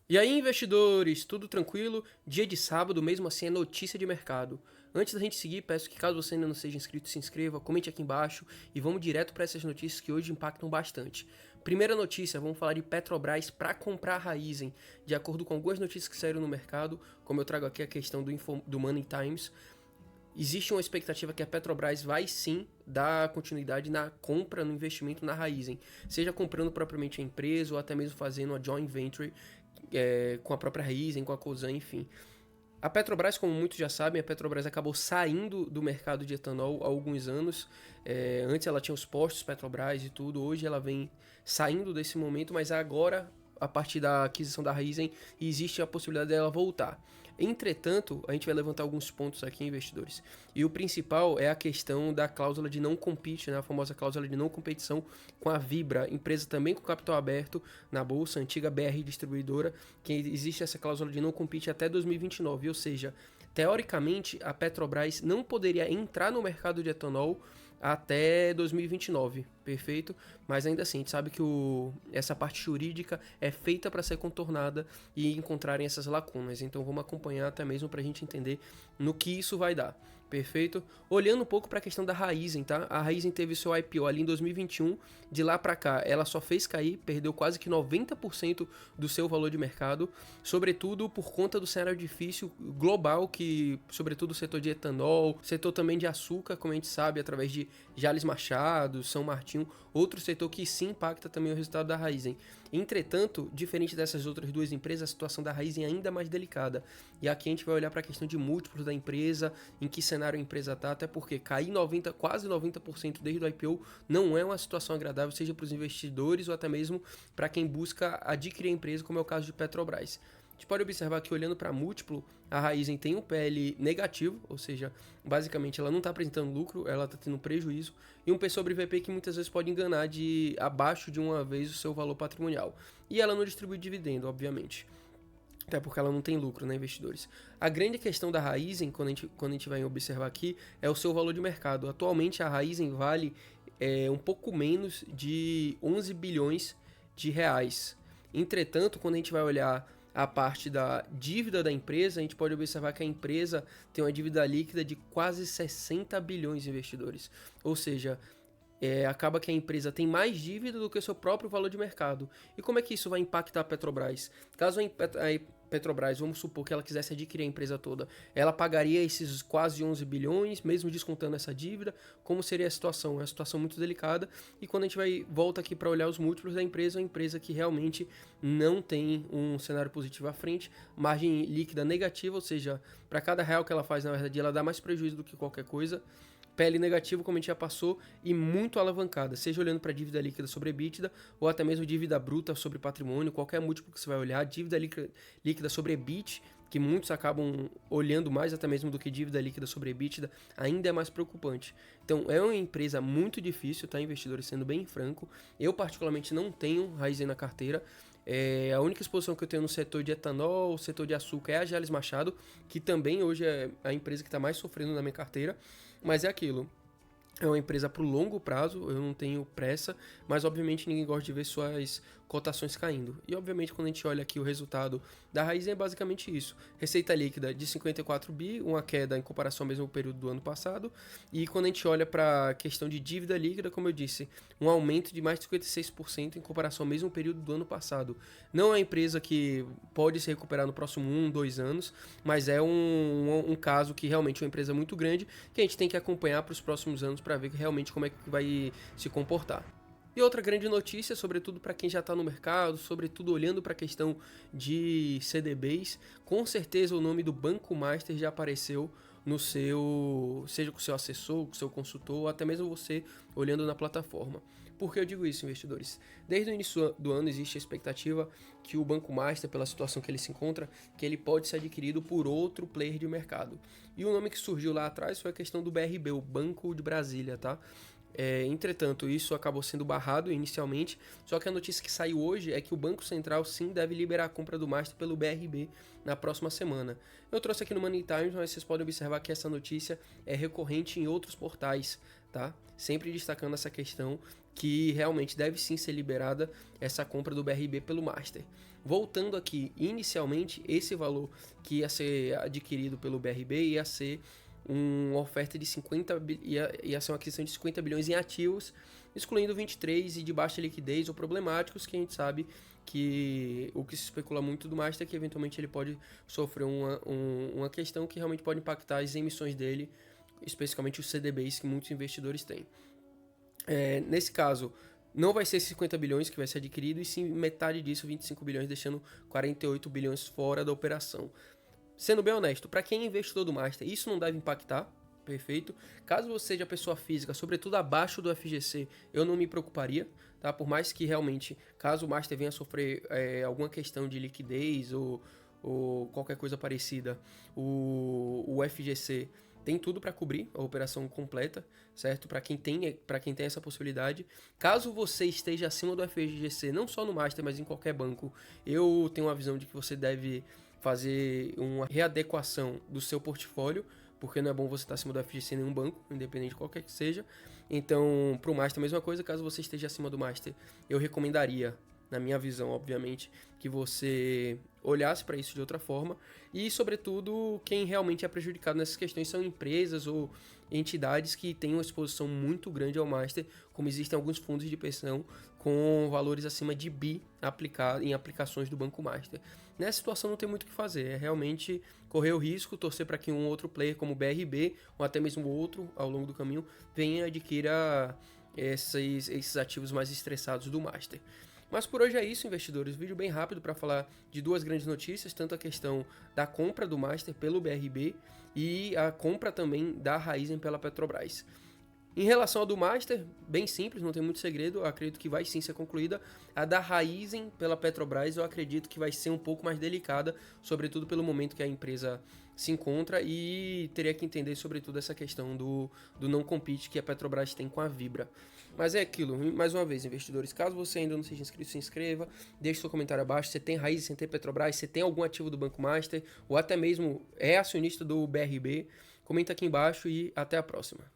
E aí, investidores, tudo tranquilo? Dia de sábado, mesmo assim, é notícia de mercado. Antes da gente seguir, peço que caso você ainda não seja inscrito, se inscreva, comente aqui embaixo e vamos direto para essas notícias que hoje impactam bastante. Primeira notícia, vamos falar de Petrobras para comprar a Raízen. De acordo com algumas notícias que saíram no mercado, como eu trago aqui a questão do Money Times, existe uma expectativa que a Petrobras vai sim dar continuidade na compra, no investimento na Raízen, seja comprando propriamente a empresa ou até mesmo fazendo uma joint venture com a própria Raízen, com a Cosan, enfim. A Petrobras, como muitos já sabem, a Petrobras acabou saindo do mercado de etanol há alguns anos. Antes ela tinha os postos Petrobras e tudo, hoje ela vem saindo desse momento, mas agora, a partir da aquisição da Raízen, existe a possibilidade dela voltar. Entretanto, a gente vai levantar alguns pontos aqui, investidores. E o principal é a questão da cláusula de não compete, né? A famosa cláusula de não competição com a Vibra, empresa também com capital aberto na bolsa, antiga BR Distribuidora, que existe essa cláusula de não compete até 2029, ou seja, teoricamente a Petrobras não poderia entrar no mercado de etanol até 2029, perfeito? Mas ainda assim, a gente sabe que essa parte jurídica é feita para ser contornada e encontrarem essas lacunas. Então vamos acompanhar até mesmo para a gente entender no que isso vai dar, perfeito? Olhando um pouco para a questão da Raízen, tá? A Raízen teve seu IPO ali em 2021, de lá para cá ela só fez cair, perdeu quase que 90% do seu valor de mercado, sobretudo por conta do cenário difícil global que, sobretudo o setor de etanol, setor também de açúcar, como a gente sabe, através de Jalles Machado, São Martinho, outro setor que sim impacta também o resultado da Raízen. Entretanto, diferente dessas outras duas empresas, a situação da Raízen é ainda mais delicada. E aqui a gente vai olhar para a questão de múltiplos da empresa, em que cenário a empresa está, até porque cair 90, quase 90% desde o IPO não é uma situação agradável, seja para os investidores ou até mesmo para quem busca adquirir a empresa, como é o caso de Petrobras. A gente pode observar que olhando para múltiplo, a Raízen tem um PL negativo, ou seja, basicamente ela não está apresentando lucro, ela está tendo prejuízo, e um P sobre VP que muitas vezes pode enganar de abaixo de uma vez o seu valor patrimonial. E ela não distribui dividendo, obviamente. Até porque ela não tem lucro, né, investidores? A grande questão da Raízen, quando a gente vai observar aqui, é o seu valor de mercado. Atualmente a Raízen vale um pouco menos de 11 bilhões de reais. Entretanto, quando a gente vai olhar a parte da dívida da empresa, a gente pode observar que a empresa tem uma dívida líquida de quase 60 bilhões de investidores. Ou seja, acaba que a empresa tem mais dívida do que o seu próprio valor de mercado. E como é que isso vai impactar a Petrobras? Caso a Petrobras, vamos supor que ela quisesse adquirir a empresa toda, ela pagaria esses quase 11 bilhões, mesmo descontando essa dívida? Como seria a situação? É uma situação muito delicada. E quando a gente volta aqui para olhar os múltiplos da empresa, é uma empresa que realmente não tem um cenário positivo à frente, margem líquida negativa, ou seja, para cada real que ela faz, na verdade, ela dá mais prejuízo do que qualquer coisa. PL negativo, como a gente já passou, e muito alavancada, seja olhando para dívida líquida sobre EBITDA ou até mesmo dívida bruta sobre patrimônio, qualquer múltiplo que você vai olhar, dívida líquida sobre EBIT, que muitos acabam olhando mais até mesmo do que dívida líquida sobre EBITDA, ainda é mais preocupante. Então é uma empresa muito difícil, tá, investidores, sendo bem franco. Eu particularmente não tenho Raízen na carteira. A única exposição que eu tenho no setor de etanol, setor de açúcar, é a Jalles Machado, que também hoje é a empresa que está mais sofrendo na minha carteira. Mas é aquilo, é uma empresa para o longo prazo, eu não tenho pressa, mas obviamente ninguém gosta de ver suas cotações caindo. E obviamente quando a gente olha aqui o resultado da Raízen é basicamente isso. Receita líquida de 54 bi, uma queda em comparação ao mesmo período do ano passado. E quando a gente olha para a questão de dívida líquida, como eu disse, um aumento de mais de 56% em comparação ao mesmo período do ano passado. Não é uma empresa que pode se recuperar no próximo 2 anos, mas é um caso que realmente é uma empresa muito grande que a gente tem que acompanhar para os próximos anos para ver realmente como é que vai se comportar. E outra grande notícia, sobretudo para quem já está no mercado, sobretudo olhando para a questão de CDBs, com certeza o nome do Banco Master já apareceu no seu, seja com o seu assessor, com o seu consultor, ou até mesmo você olhando na plataforma. Por que eu digo isso, investidores? Desde o início do ano existe a expectativa que o Banco Master, pela situação que ele se encontra, que ele pode ser adquirido por outro player de mercado. E o nome que surgiu lá atrás foi a questão do BRB, o Banco de Brasília, tá? Entretanto, isso acabou sendo barrado inicialmente, só que a notícia que saiu hoje é que o Banco Central sim deve liberar a compra do Master pelo BRB na próxima semana. Eu trouxe aqui no Money Times, mas vocês podem observar que essa notícia é recorrente em outros portais, tá? Sempre destacando essa questão que realmente deve sim ser liberada essa compra do BRB pelo Master. Voltando aqui, inicialmente, esse valor que ia ser adquirido pelo BRB ia ser uma oferta de ia ser uma aquisição de 50 bilhões em ativos, excluindo 23 e de baixa liquidez ou problemáticos, que a gente sabe que o que se especula muito do Master é que eventualmente ele pode sofrer uma questão que realmente pode impactar as emissões dele, especificamente os CDBs que muitos investidores têm. Nesse caso, não vai ser 50 bilhões que vai ser adquirido, e sim metade disso, 25 bilhões, deixando 48 bilhões fora da operação. Sendo bem honesto, para quem é investidor do Master, isso não deve impactar, perfeito? Caso você seja pessoa física, sobretudo abaixo do FGC, eu não me preocuparia, tá? Por mais que realmente, caso o Master venha a sofrer alguma questão de liquidez ou qualquer coisa parecida, o FGC tem tudo para cobrir a operação completa, certo? Para quem tem essa possibilidade. Caso você esteja acima do FGC, não só no Master, mas em qualquer banco, eu tenho uma visão de que você deve fazer uma readequação do seu portfólio, porque não é bom você estar acima do FGC em nenhum banco, independente de qualquer que seja. Então, para o Master, a mesma coisa. Caso você esteja acima do Master, eu recomendaria, na minha visão, obviamente, que você olhasse para isso de outra forma. E, sobretudo, quem realmente é prejudicado nessas questões são empresas ou entidades que têm uma exposição muito grande ao Master, como existem alguns fundos de pensão com valores acima de bi em aplicações do Banco Master. Nessa situação não tem muito o que fazer, é realmente correr o risco, torcer para que um outro player como o BRB, ou até mesmo outro, ao longo do caminho, venha e adquira esses ativos mais estressados do Master. Mas por hoje é isso, investidores. Vídeo bem rápido para falar de duas grandes notícias, tanto a questão da compra do Master pelo BRB e a compra também da Raízen pela Petrobras. Em relação ao do Master, bem simples, não tem muito segredo, eu acredito que vai sim ser concluída. A da Raízen pela Petrobras eu acredito que vai ser um pouco mais delicada, sobretudo pelo momento que a empresa se encontra, e teria que entender sobretudo essa questão do não compete que a Petrobras tem com a Vibra. Mas é aquilo, mais uma vez, investidores, caso você ainda não seja inscrito, se inscreva, deixe seu comentário abaixo. Você tem Raízen, você tem Petrobras, você tem algum ativo do Banco Master, ou até mesmo é acionista do BRB, comenta aqui embaixo e até a próxima.